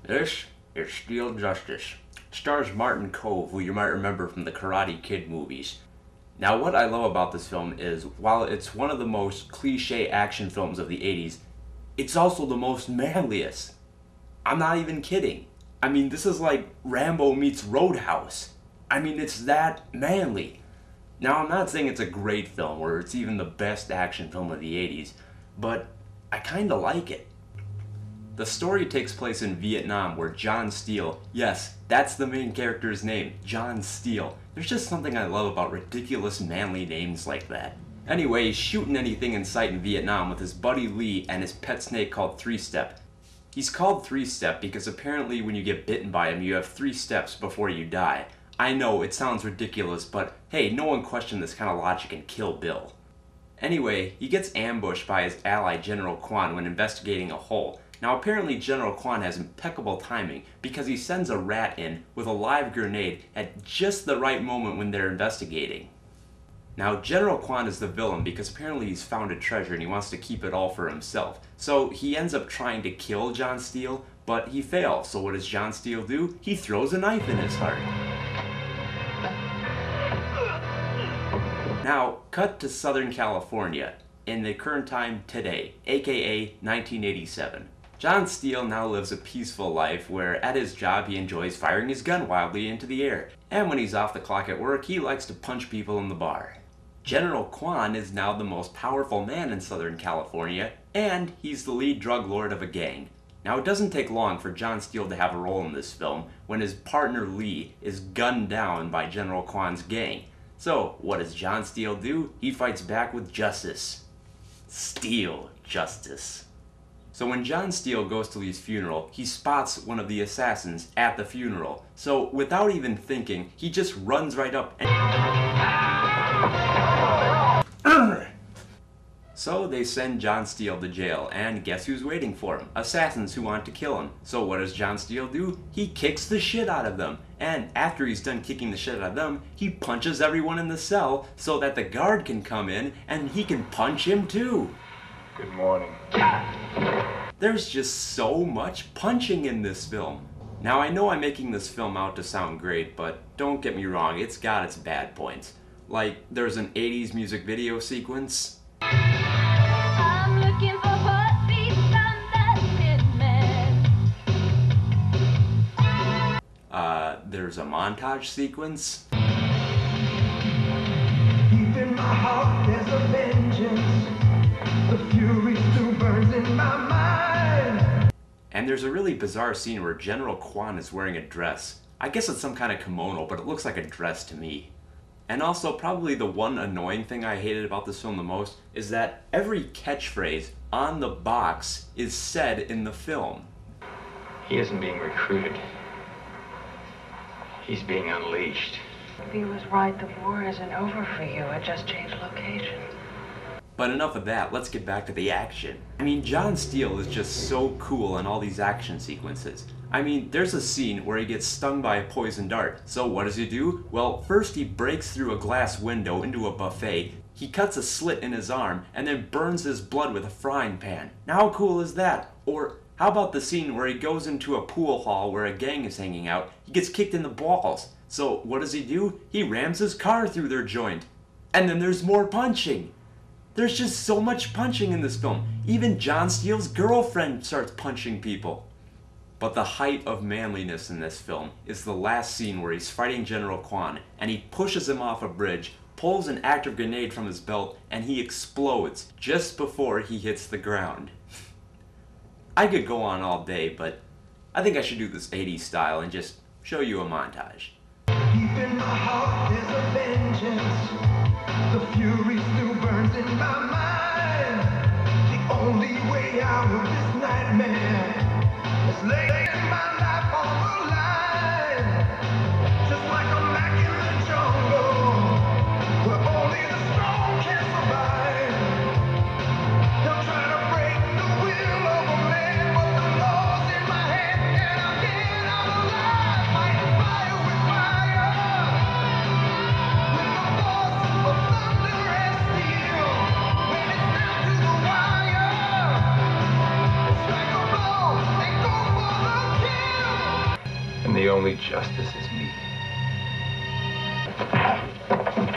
This is Steel Justice. It stars Martin Kove, who you might remember from the Karate Kid movies. Now, what I love about this film is, while it's one of the most cliche action films of the 80s, it's also the most manliest. I'm not even kidding. I mean, this is like Rambo meets Roadhouse. I mean, it's that manly. Now, I'm not saying it's a great film, or it's even the best action film of the 80s, but I kinda like it. The story takes place in Vietnam, where John Steele, yes, that's the main character's name, John Steele. There's just something I love about ridiculous manly names like that. Anyway, he's shooting anything in sight in Vietnam with his buddy Lee and his pet snake called Three-Step. He's called Three-Step because apparently when you get bitten by him, you have 3 steps before you die. I know, it sounds ridiculous, but hey, no one questioned this kind of logic in Kill Bill. Anyway, he gets ambushed by his ally General Kwan when investigating a hole. Now apparently General Kwan has impeccable timing because he sends a rat in with a live grenade at just the right moment when they're investigating. Now General Kwan is the villain because apparently he's found a treasure and he wants to keep it all for himself. So he ends up trying to kill John Steele, but he fails. So what does John Steele do? He throws a knife in his heart. Now, cut to Southern California, in the current time today, aka 1987. John Steele now lives a peaceful life where at his job he enjoys firing his gun wildly into the air, and when he's off the clock at work he likes to punch people in the bar. General Kwan is now the most powerful man in Southern California, and he's the lead drug lord of a gang. Now it doesn't take long for John Steele to have a role in this film when his partner Lee is gunned down by General Kwan's gang. So, what does John Steele do? He fights back with justice. Steel Justice. So when John Steele goes to Lee's funeral, he spots one of the assassins at the funeral. So without even thinking, he just runs right up and... So they send John Steele to jail, and guess who's waiting for him? Assassins who want to kill him. So what does John Steele do? He kicks the shit out of them. And after he's done kicking the shit out of them, he punches everyone in the cell so that the guard can come in and he can punch him too. Good morning. There's just so much punching in this film. Now I know I'm making this film out to sound great, but don't get me wrong, it's got its bad points. Like, there's an 80s music video sequence. I'm looking for heartbeats from that tin man. There's a montage sequence. Deep in my heart there's a vengeance. The fury still burns in my mind. And there's a really bizarre scene where General Kwan is wearing a dress. I guess it's some kind of kimono, but it looks like a dress to me. And also, probably the one annoying thing I hated about this film the most is that every catchphrase on the box is said in the film. He isn't being recruited. He's being unleashed. If he was right, the war isn't over for you. It just changed location. But enough of that, let's get back to the action. I mean, John Steele is just so cool in all these action sequences. I mean, there's a scene where he gets stung by a poison dart. So what does he do? Well, first he breaks through a glass window into a buffet, he cuts a slit in his arm, and then burns his blood with a frying pan. Now how cool is that? Or how about the scene where he goes into a pool hall where a gang is hanging out, he gets kicked in the balls. So what does he do? He rams his car through their joint. And then there's more punching. There's just so much punching in this film. Even John Steele's girlfriend starts punching people. But the height of manliness in this film is the last scene where he's fighting General Kwan, and he pushes him off a bridge, pulls an active grenade from his belt, and he explodes just before he hits the ground. I could go on all day, but I think I should do this 80s style and just show you a montage. Deep in my heart there's a vengeance. The fury still burns in my mind. The only way out of this nightmare is laying my life on the line. Just like a Mac in the jungle, where only the strong can survive. They'll try to break the will of a man, but the law's in my hand, and I'm getting out alive. Fighting fire with fire, with the forces of thunder and steel. When it's down to the wire, strike a blow and go for the kill. And the only justice is meat.